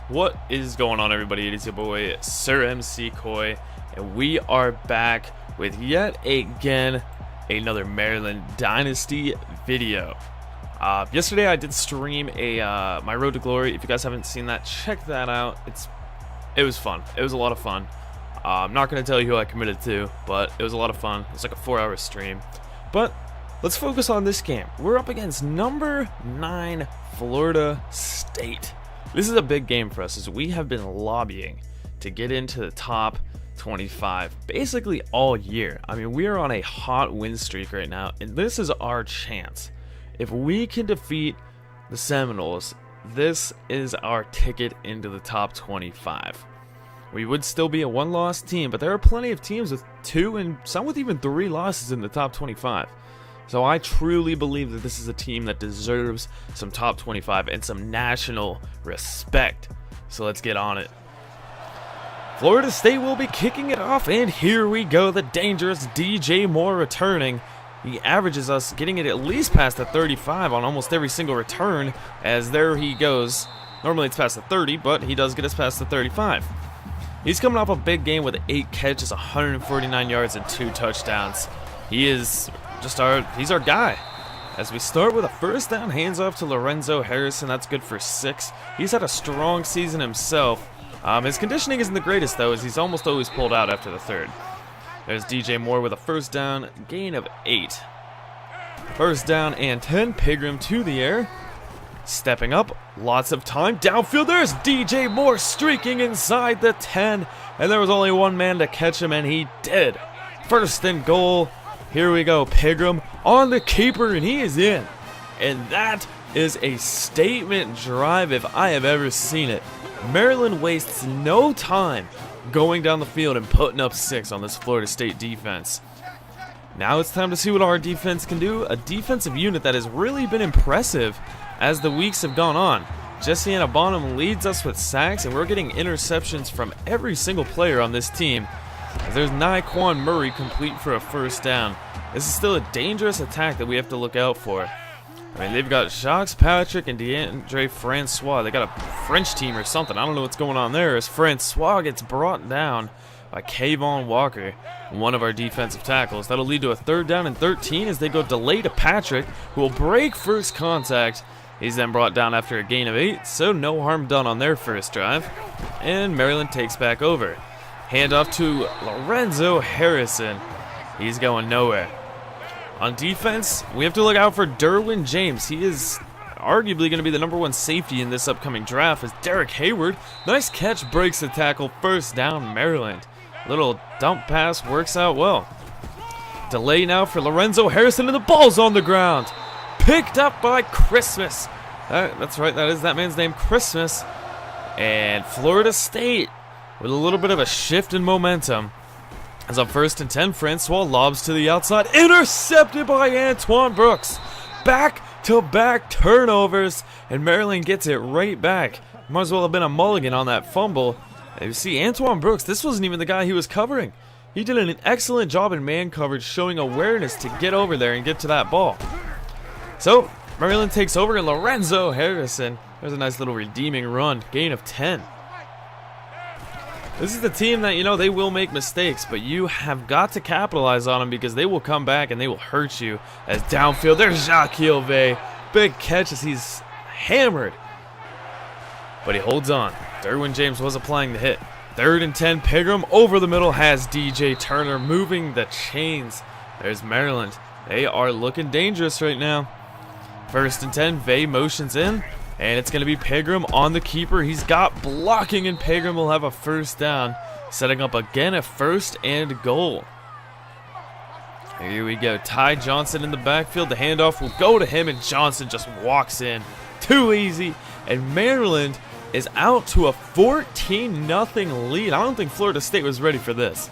What is going on, everybody? It is your boy Sir MC Koi, and we are back with yet again another Maryland Dynasty video. Yesterday I did stream a my Road to Glory. If you guys haven't seen that, check that out. It was fun. It was a lot of fun. I'm not going to tell you who I committed to, but it was a lot of fun. It's like a 4-hour stream. But let's focus on this game. We're up against number 9 Florida State. This is a big game for us, as we have been lobbying to get into the top 25 basically all year. I mean, we are on a hot win streak right now, and this is our chance. If we can defeat the Seminoles, this is our ticket into the top 25. We would still be a one-loss team, but there are plenty of teams with 2 and some with even 3 losses in the top 25. So I truly believe that this is a team that deserves some top 25 and some national respect. So let's get on it. Florida State will be kicking it off, and here we go. The dangerous DJ Moore returning. He averages us getting it at least past the 35 on almost every single return, as there he goes. Normally it's past the 30, but he does get us past the 35. He's coming off a big game with 8 catches, 149 yards, and 2 touchdowns. He's our guy. As we start with a first down, hands off to Lorenzo Harrison. That's good for 6. He's had a strong season himself. His conditioning isn't the greatest, though, as he's almost always pulled out after the 3rd. There's DJ Moore with a first down, gain of 8. First down and 10, Pigram to the air. Stepping up, lots of time, downfield, there's DJ Moore streaking inside the 10. And there was only one man to catch him, and he did. First and goal. Here we go, Pigram on the keeper, and he is in. And that is a statement drive if I have ever seen it. Maryland wastes no time going down the field and putting up 6 on this Florida State defense. Now it's time to see what our defense can do. A defensive unit that has really been impressive as the weeks have gone on. Jesse Bonham leads us with sacks, and we're getting interceptions from every single player on this team. As there's Naquan Murray complete for a first down. This is still a dangerous attack that we have to look out for. I mean, they've got Jacques Patrick and DeAndre Francois. They got a French team or something. I don't know what's going on there, as Francois gets brought down by Kayvon Walker, one of our defensive tackles. That'll lead to a 3rd down and 13 as they go delay to Patrick, who will break first contact. He's then brought down after a gain of 8, so no harm done on their first drive. And Maryland takes back over. Handoff to Lorenzo Harrison. He's going nowhere. On defense, we have to look out for Derwin James. He is arguably going to be the #1 safety in this upcoming draft, as Derek Hayward, nice catch, breaks the tackle. First down, Maryland. Little dump pass works out well. Delay now for Lorenzo Harrison, and the ball's on the ground. Picked up by Christmas. That's right, that is that man's name, Christmas. And Florida State with a little bit of a shift in momentum. As on 1st and 10, Francois lobs to the outside, intercepted by Antoine Brooks. Back-to-back turnovers, and Maryland gets it right back. Might as well have been a mulligan on that fumble. And you see, Antoine Brooks, this wasn't even the guy he was covering. He did an excellent job in man coverage, showing awareness to get over there and get to that ball. So, Maryland takes over, and Lorenzo Harrison, there's a nice little redeeming run, gain of 10. This is the team that, you know, they will make mistakes, but you have got to capitalize on them, because they will come back and they will hurt you. As downfield, there's Jacques Vey. Big catch as he's hammered. But he holds on. Derwin James was applying the hit. 3rd and 10, Pigram over the middle has DJ Turner moving the chains. There's Maryland. They are looking dangerous right now. 1st and 10, Vey motions in. And it's going to be Pigram on the keeper. He's got blocking, and Pigram will have a first down, setting up again a 1st and goal. Here we go. Ty Johnson in the backfield. The handoff will go to him, and Johnson just walks in. Too easy. And Maryland is out to a 14-0 lead. I don't think Florida State was ready for this.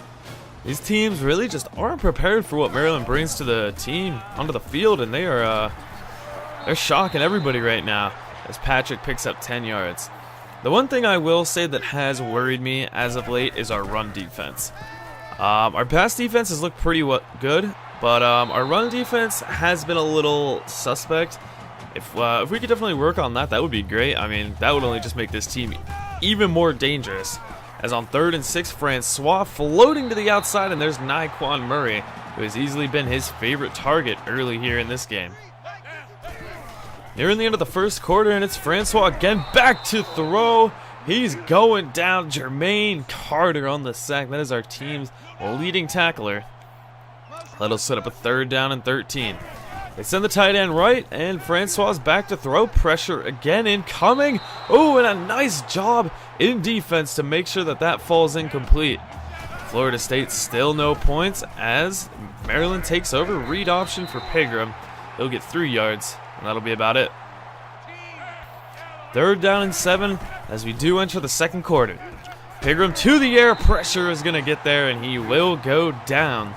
These teams really just aren't prepared for what Maryland brings to the team onto the field, and they're shocking everybody right now, as Patrick picks up 10 yards. The one thing I will say that has worried me as of late is our run defense. Our pass defense has looked pretty good, but our run defense has been a little suspect. If we could definitely work on that, that would be great. I mean, that would only just make this team even more dangerous. As on 3rd and 6, Francois floating to the outside, and there's Nyquan Murray, who has easily been his favorite target early here in this game. Nearing the end of the first quarter, and it's Francois again back to throw. He's going down. Jermaine Carter on the sack. That is our team's leading tackler. That'll set up a 3rd down and 13. They send the tight end right, and Francois is back to throw. Pressure again incoming. Oh, and a nice job in defense to make sure that that falls incomplete. Florida State still no points as Maryland takes over. Read option for Pegram. He'll get 3 yards, and that'll be about it. 3rd down and 7 as we do enter the second quarter. Pegram to the air. Pressure is going to get there, and he will go down.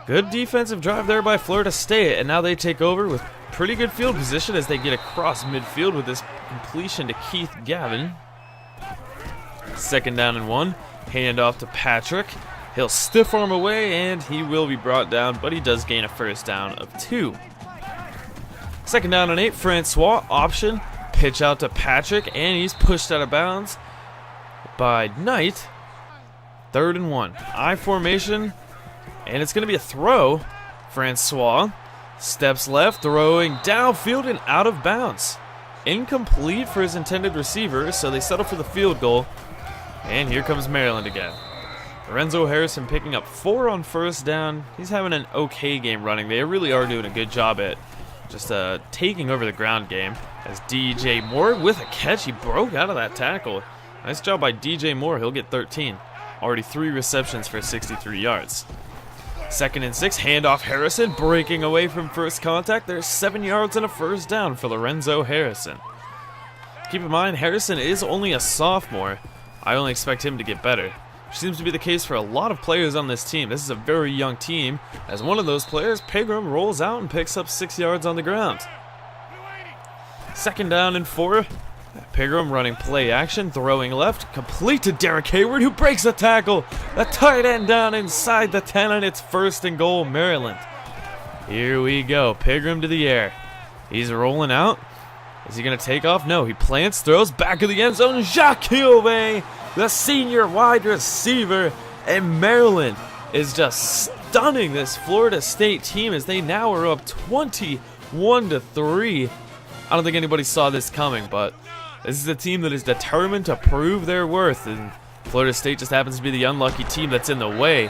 Good defensive drive there by Florida State, and now they take over with pretty good field position as they get across midfield with this completion to Keith Gavin. 2nd down and 1. Hand off to Patrick. He'll stiff arm away, and he will be brought down, but he does gain a 1st down of 2. 2nd down and 8. Francois option. Pitch out to Patrick, and he's pushed out of bounds by Knight. 3rd and 1. I formation. And it's going to be a throw. Francois steps left, throwing downfield and out of bounds. Incomplete for his intended receiver, so they settle for the field goal. And here comes Maryland again. Lorenzo Harrison picking up 4 on 1st down. He's having an okay game running. They really are doing a good job at just taking over the ground game. As DJ Moore with a catch. He broke out of that tackle. Nice job by DJ Moore. He'll get 13. Already 3 receptions for 63 yards. 2nd and 6, handoff Harrison, breaking away from first contact. There's 7 yards and a 1st down for Lorenzo Harrison. Keep in mind, Harrison is only a sophomore. I only expect him to get better, which seems to be the case for a lot of players on this team. This is a very young team. As one of those players, Pegram rolls out and picks up 6 yards on the ground. 2nd down and 4. Pegram running play action, throwing left, complete to Derek Hayward, who breaks the tackle. The tight end down inside the 10, and it's 1st and goal, Maryland. Here we go, Pegram to the air. He's rolling out. Is he going to take off? No, he plants, throws back of the end zone. Jacques Hilve, the senior wide receiver, and Maryland is just stunning this Florida State team as they now are up 21-3. I don't think anybody saw this coming, but this is a team that is determined to prove their worth, and Florida State just happens to be the unlucky team that's in the way.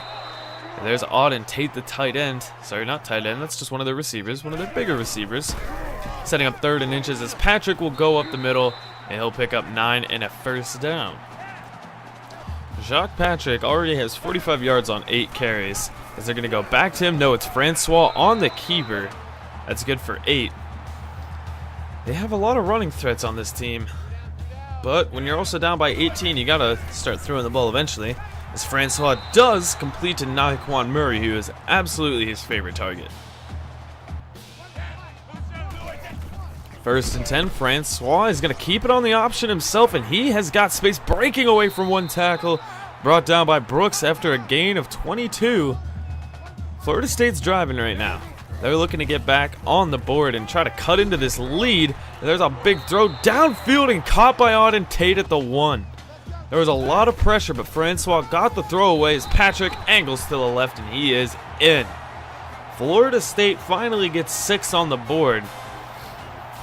And there's Auden Tate, the tight end. Sorry, not tight end. That's just one of their receivers, one of their bigger receivers. Setting up 3rd and inches as Patrick will go up the middle, and he'll pick up 9 and a 1st down. Jacques Patrick already has 45 yards on 8 carries. As they're going to go back to him. No, it's Francois on the keeper. That's good for 8. They have a lot of running threats on this team. But when you're also down by 18, you gotta start throwing the ball eventually. As Francois does complete to Nyquan Murray, who is absolutely his favorite target. 1st and 10, Francois is gonna keep it on the option himself, and he has got space, breaking away from one tackle. Brought down by Brooks after a gain of 22. Florida State's driving right now. They're looking to get back on the board and try to cut into this lead. There's a big throw downfield and caught by Auden Tate at the 1. There was a lot of pressure, but Francois got the throw away as Patrick angles to the left, and he is in. Florida State finally gets 6 on the board.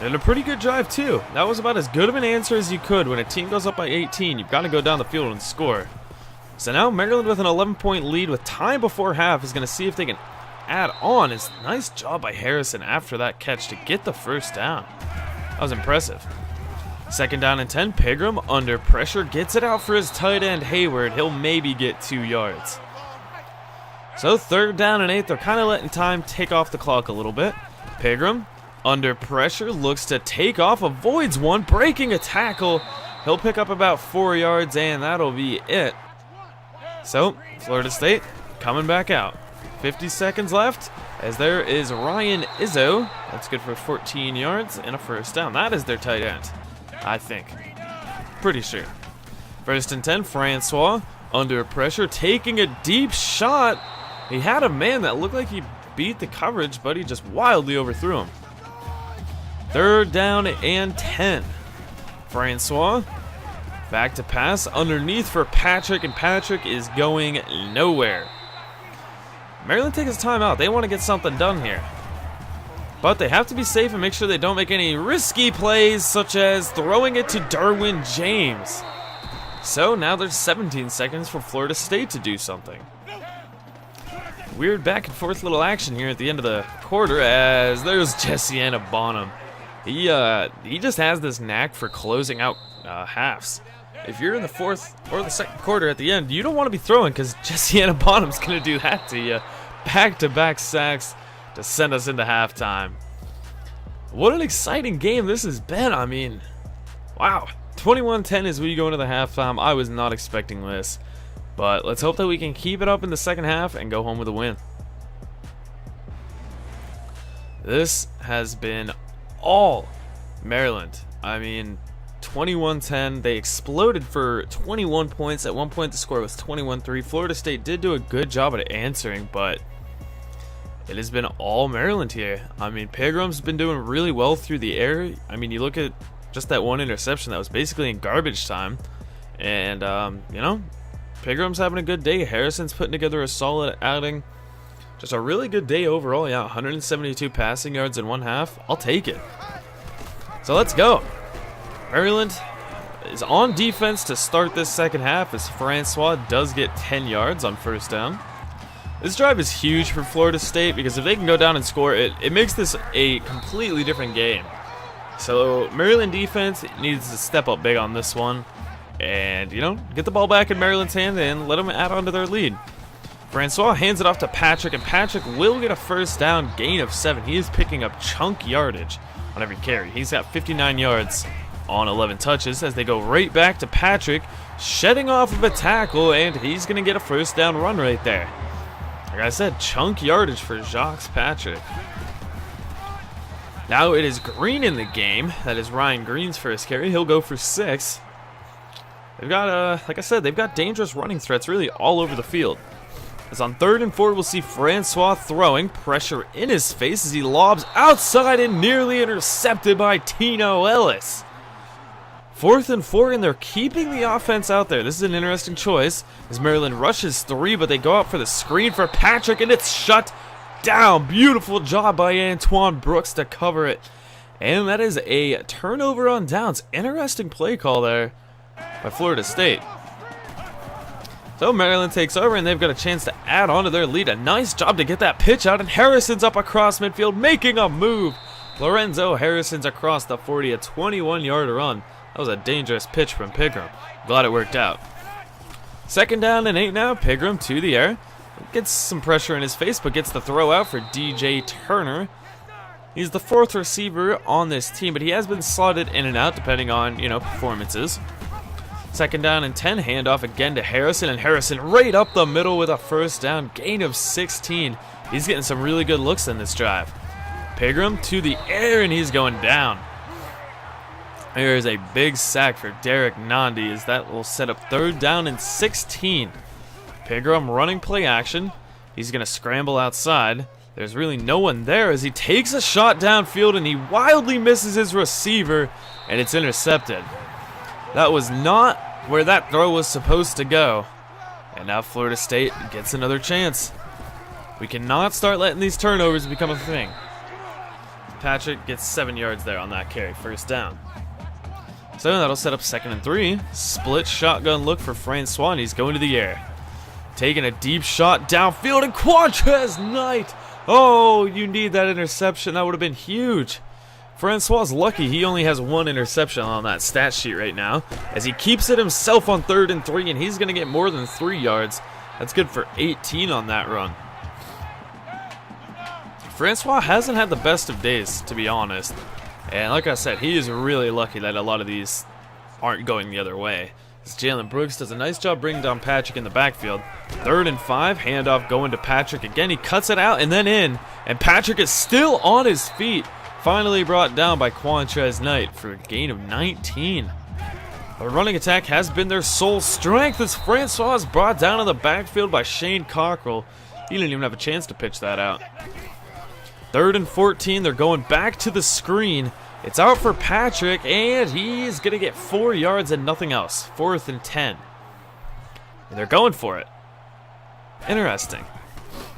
And a pretty good drive, too. That was about as good of an answer as you could. When a team goes up by 18, you've got to go down the field and score. So now Maryland with an 11-point lead with time before half is going to see if they can add on. It's a nice job by Harrison after that catch to get the 1st down. That was impressive. 2nd down and 10. Pegram under pressure gets it out for his tight end Hayward. He'll maybe get 2 yards. So 3rd down and 8. They're kind of letting time take off the clock a little bit. Pegram under pressure looks to take off, avoids one, breaking a tackle. He'll pick up about 4 yards, and that'll be it. So Florida State coming back out. 50 seconds left as there is Ryan Izzo. That's good for 14 yards and a 1st down. That is their tight end, I think. Pretty sure. 1st and 10, Francois under pressure, taking a deep shot. He had a man that looked like he beat the coverage, but he just wildly overthrew him. 3rd down and 10. Francois Back to pass underneath for Patrick, and Patrick is going nowhere. Maryland takes his time out. They want to get something done here. But they have to be safe and make sure they don't make any risky plays, such as throwing it to Derwin James. So now there's 17 seconds for Florida State to do something. Weird back and forth little action here at the end of the quarter, as there's Desmeon Bonham. He just has this knack for closing out halves. If you're in the fourth or the second quarter at the end, you don't want to be throwing, because Desmeon Bonham's going to do that to you. Back-to-back sacks to send us into halftime. What an exciting game this has been. I mean, wow. 21-10 as we go into the halftime. I was not expecting this. But let's hope that we can keep it up in the second half and go home with a win. This has been all Maryland. I mean, 21-10. They exploded for 21 points. At one point, the score was 21-3. Florida State did do a good job at answering, but it has been all Maryland here. I mean, Pigram's been doing really well through the air. I mean, you look at just that one interception that was basically in garbage time. And, you know, Pigram's having a good day. Harrison's putting together a solid outing. Just a really good day overall. Yeah, 172 passing yards in one half. I'll take it. So let's go. Maryland is on defense to start this second half, as Francois does get 10 yards on first down. This drive is huge for Florida State, because if they can go down and score, it makes this a completely different game. So Maryland defense needs to step up big on this one and, you know, get the ball back in Maryland's hand and let them add on to their lead. Francois hands it off to Patrick, and Patrick will get a first down, gain of 7. He is picking up chunk yardage on every carry. He's got 59 yards on 11 touches, as they go right back to Patrick, shedding off of a tackle, and he's going to get a first down run right there. Like I said, chunk yardage for Jacques Patrick. Now it is Green in the game. That is Ryan Green's first carry. He'll go for 6. They've got, like I said, they've got dangerous running threats really all over the field. As on 3rd and 4, we'll see Francois throwing, pressure in his face as he lobs outside and nearly intercepted by Tino Ellis. 4th and 4, and they're keeping the offense out there. This is an interesting choice as Maryland rushes 3, but they go out for the screen for Patrick, and it's shut down. Beautiful job by Antoine Brooks to cover it. And that is a turnover on downs. Interesting play call there by Florida State. So Maryland takes over, and they've got a chance to add on to their lead. A nice job to get that pitch out, and Harrison's up across midfield making a move. Lorenzo Harrison's across the 40, a 21-yard run. That was a dangerous pitch from Pigram. Glad it worked out. 2nd down and 8 now. Pigram to the air. Gets some pressure in his face, but gets the throw out for DJ Turner. He's the 4th receiver on this team, but he has been slotted in and out depending on, you know, performances. 2nd down and 10. Handoff again to Harrison, and Harrison right up the middle with a first down. Gain of 16. He's getting some really good looks in this drive. Pigram to the air, and he's going down. There is a big sack for Derek Nandi, as that will set up 3rd down and 16. Pigram running play action. He's going to scramble outside. There's really no one there as he takes a shot downfield, and he wildly misses his receiver, and it's intercepted. That was not where that throw was supposed to go. And now Florida State gets another chance. We cannot start letting these turnovers become a thing. Patrick gets 7 yards there on that carry, first down. So that'll set up 2nd and 3. Split shotgun look for Francois, and he's going to the air. Taking a deep shot downfield, and Quantrez Knight. Oh, you need that interception. That would have been huge. Francois is lucky he only has 1 interception on that stat sheet right now, as he keeps it himself on 3rd and 3, and he's going to get more than 3 yards. That's good for 18 on that run. Francois hasn't had the best of days, to be honest. And like I said, he is really lucky that a lot of these aren't going the other way. As Jalen Brooks does a nice job bringing down Patrick in the backfield. 3rd and 5, handoff going to Patrick again. He cuts it out and then in, and Patrick is still on his feet. Finally brought down by Quantrez Knight for a gain of 19. The running attack has been their sole strength, as Francois is brought down in the backfield by Shane Cockrell. He didn't even have a chance to pitch that out. 3rd and 14, they're going back to the screen. It's out for Patrick, and he's going to get 4 yards and nothing else. 4th and 10. And they're going for it. Interesting.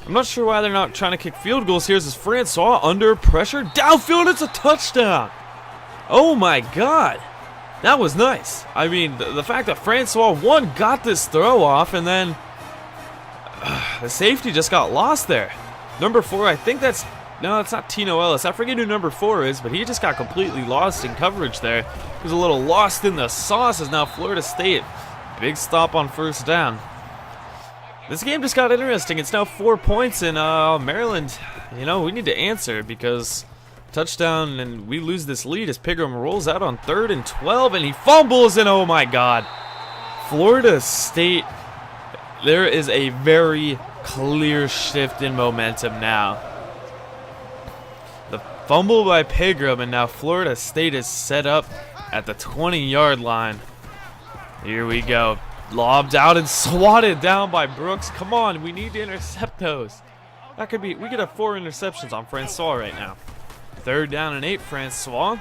I'm not sure why they're not trying to kick field goals here. This is Francois under pressure. Downfield, it's a touchdown. Oh my God. That was nice. I mean, the fact that Francois, one, got this throw off, and then the safety just got lost there. Number 4, I think that's... No, it's not Tino Ellis. I forget who number 4 is, but he just got completely lost in coverage there. He was a little lost in the sauce as now Florida State. Big stop on 1st down. This game just got interesting. It's now 4 points, and Maryland, you know, we need to answer because touchdown, and we lose this lead as Pigram rolls out on 3rd and 12, and he fumbles, and oh my God. Florida State, there is a very clear shift in momentum now. The fumble by Pigram, and now Florida State is set up at the 20-yard line. Here we go. Lobbed out and swatted down by Brooks. Come on, we need to intercept those. That could be, we could have 4 interceptions on Francois right now. 3rd down and 8, Francois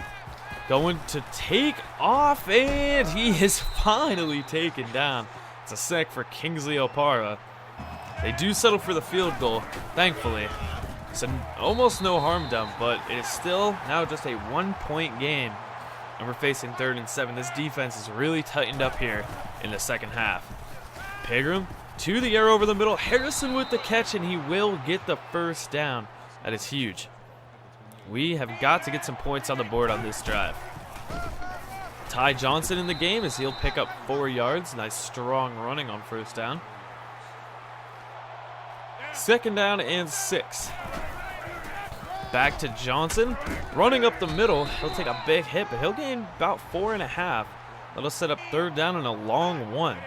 going to take off, and he is finally taken down. It's a sack for Kingsley Opara. They do settle for the field goal, thankfully. So almost no harm done, but it is still now just a 1-point game. And we're facing 3rd and 7. This defense is really tightened up here in the second half. Pigram to the air over the middle. Harrison with the catch, and he will get the 1st down. That is huge. We have got to get some points on the board on this drive. Ty Johnson in the game as he'll pick up 4 yards. Nice strong running on 1st down. 2nd down and 6. Back to Johnson, running up the middle. He'll take a big hit, but he'll gain about 4.5. That'll set up 3rd down and a long 1.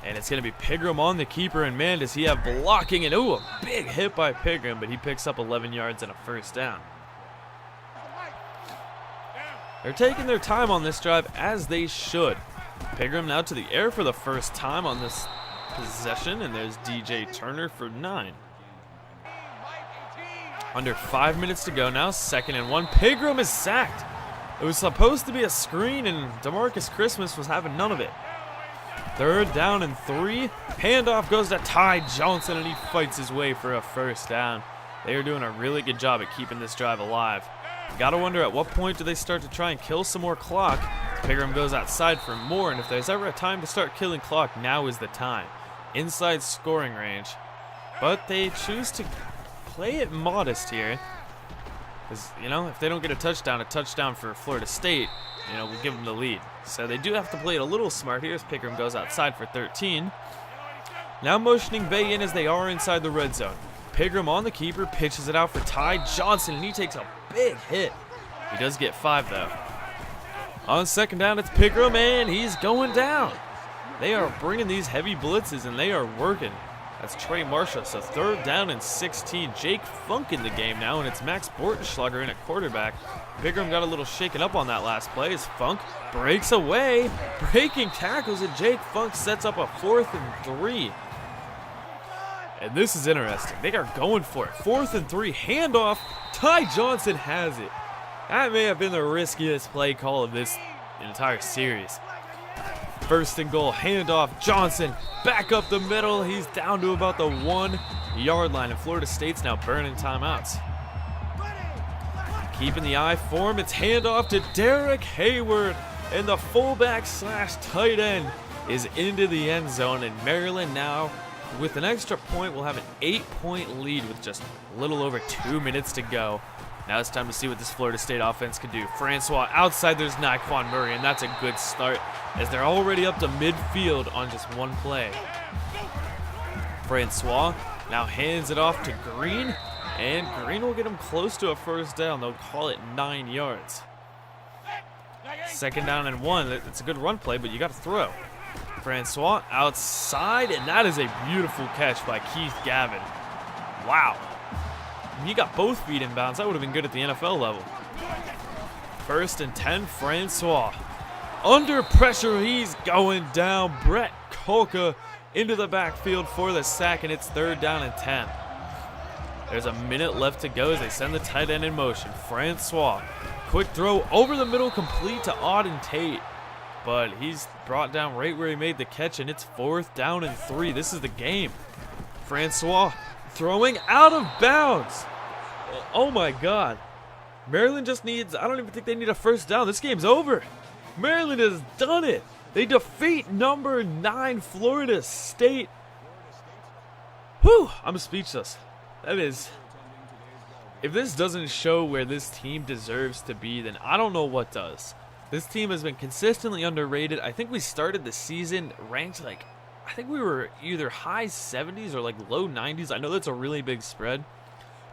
And it's going to be Pigram on the keeper, and man, does he have blocking, and ooh, a big hit by Pigram, but he picks up 11 yards and a 1st down. They're taking their time on this drive, as they should. Pigram now to the air for the 1st time on this possession, and there's DJ Turner for 9. Under 5 minutes to go now, 2nd and 1. Pigram is sacked. It was supposed to be a screen, and DeMarcus Christmas was having none of it. 3rd down and 3. Handoff goes to Ty Johnson, and he fights his way for a 1st down. They are doing a really good job at keeping this drive alive. Gotta wonder at what point do they start to try and kill some more clock. Pigram goes outside for more, and if there's ever a time to start killing clock, now is the time. Inside scoring range. But they choose to play it modest here. Because, you know, if they don't get a touchdown for Florida State, you know, we'll give them the lead. So they do have to play it a little smart here as Pigram goes outside for 13. Now motioning Bay in as they are inside the red zone. Pigram on the keeper, pitches it out for Ty Johnson, and he takes a big hit. He does get 5, though. On 2nd down, it's Pigram, and he's going down. They are bringing these heavy blitzes, and they are working. That's Trey Marshall, so 3rd down and 16. Jake Funk in the game now, and it's Max Bortenschlager in at quarterback. Pigram got a little shaken up on that last play as Funk breaks away, breaking tackles, and Jake Funk sets up a 4th and 3. And this is interesting. They are going for it. 4th and 3, handoff. Ty Johnson has it. That may have been the riskiest play call of this entire series. 1st and goal, handoff, Johnson, back up the middle. He's down to about the 1-yard line, and Florida State's now burning timeouts. Keeping the eye for him, it's handoff to Derek Hayward, and the fullback / tight end is into the end zone, and Maryland now, with an extra point, will have an 8-point lead with just a little over 2 minutes to go. Now it's time to see what this Florida State offense can do. Francois outside, there's Naquan Murray, and that's a good start as they're already up to midfield on just 1 play. Francois now hands it off to Green, and Green will get him close to a 1st down. They'll call it 9 yards. 2nd down and 1. It's a good run play, but you got to throw. Francois outside, and that is a beautiful catch by Keith Gavin. Wow. He got both feet in bounds. That would have been good at the NFL level. 1st and 10, Francois. Under pressure, he's going down. Brett Kolka into the backfield for the sack, and it's 3rd down and 10. There's a minute left to go as they send the tight end in motion. Francois, quick throw over the middle, complete to Auden Tate. But he's brought down right where he made the catch, and it's 4th down and 3. This is the game. Francois throwing out of bounds. Oh my God. Maryland just needs, I don't even think they need a 1st down. This game's over. Maryland has done it. They defeat number 9 Florida State. Whew, I'm speechless. That is, if this doesn't show where this team deserves to be, then I don't know what does. This team has been consistently underrated. I think we started the season ranked like, I think we were either high 70s or like low 90s. I know that's a really big spread,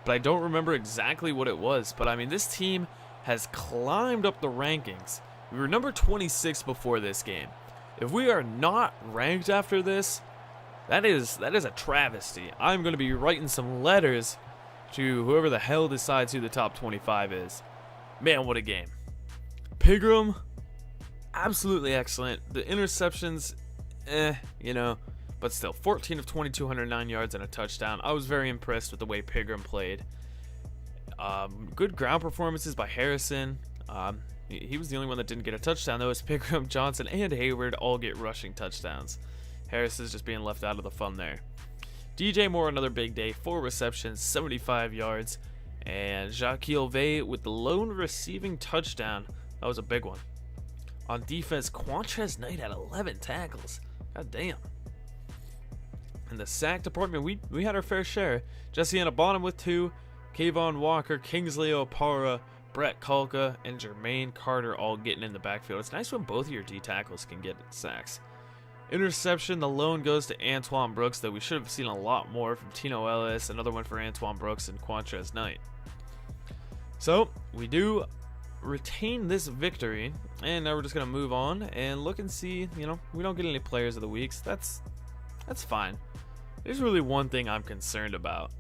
but I don't remember exactly what it was. But I mean, this team has climbed up the rankings. We were number 26 before this game. If we are not ranked after this, that is a travesty. I'm going to be writing some letters to whoever the hell decides who the top 25 is. Man, what a game. Pigram, absolutely excellent. The interceptions, you know, but still, 14 of 22, 109 yards and a touchdown. I was very impressed with the way Pigram played. Good ground performances by Harrison. He was the only one that didn't get a touchdown, though, as Pigram, Johnson, and Hayward all get rushing touchdowns. Harris is just being left out of the fun there. DJ Moore, another big day, 4 receptions, 75 yards. And Jaquil Vay with the lone receiving touchdown. That was a big one. On defense, Quantrez Knight had 11 tackles. God damn. In the sack department, we had our fair share. Jesse Anabottom with 2. Kayvon Walker, Kingsley Opara, Brett Kulka, and Jermaine Carter all getting in the backfield. It's nice when both of your D tackles can get sacks. Interception, the lone goes to Antoine Brooks, though we should have seen a lot more from Tino Ellis. Another one for Antoine Brooks and Quantrez Knight. So, we do retain this victory, and now we're just going to move on and look and see, you know, we don't get any players of the weeks. That's fine. There's really one thing I'm concerned about,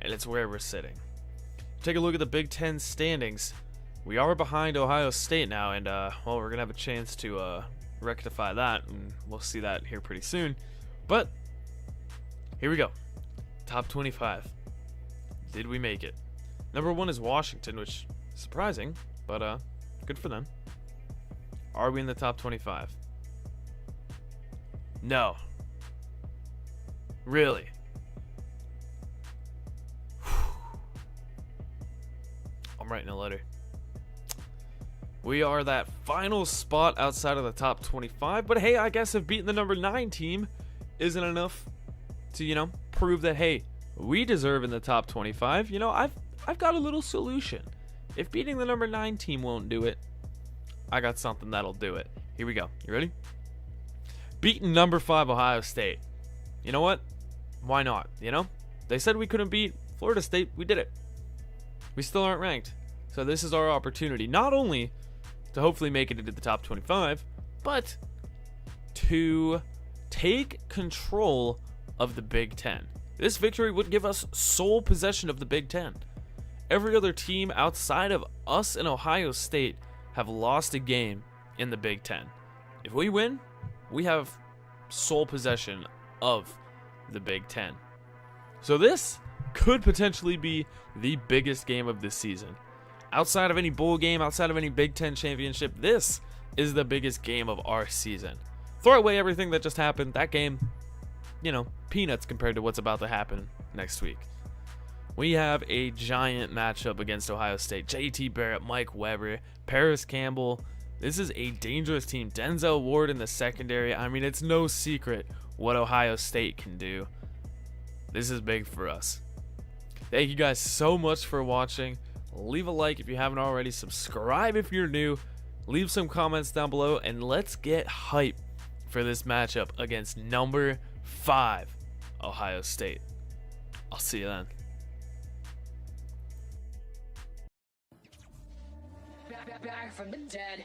and it's where we're sitting. Take a look at the Big Ten standings. We are behind Ohio State now, and, well, we're going to have a chance to rectify that, and we'll see that here pretty soon. But here we go. Top 25. Did we make it? Number 1 is Washington, which is surprising, but good for them. Are we in the top 25? No. Really? I'm writing a letter. We are that final spot outside of the top 25, but hey, I guess if beating the number 9 team isn't enough to, you know, prove that, hey, we deserve in the top 25, you know, I've got a little solution. If beating the number 9 team won't do it, I got something that'll do it. Here we go. You ready? Beating number 5 Ohio State. You know what? Why not? You know? They said we couldn't beat Florida State. We did it. We still aren't ranked. So this is our opportunity, not only to hopefully make it into the top 25, but to take control of the Big Ten. This victory would give us sole possession of the Big Ten. Every other team outside of us and Ohio State have lost a game in the Big Ten. If we win, we have sole possession of the Big Ten. So this could potentially be the biggest game of this season. Outside of any bowl game, outside of any Big Ten championship, this is the biggest game of our season. Throw away everything that just happened. That game, you know, peanuts compared to what's about to happen next week. We have a giant matchup against Ohio State. J.T. Barrett, Mike Weber, Paris Campbell. This is a dangerous team. Denzel Ward in the secondary. I mean, it's no secret what Ohio State can do. This is big for us. Thank you guys so much for watching. Leave a like if you haven't already. Subscribe if you're new. Leave some comments down below, and let's get hype for this matchup against number 5 Ohio State. I'll see you then. Back from the dead.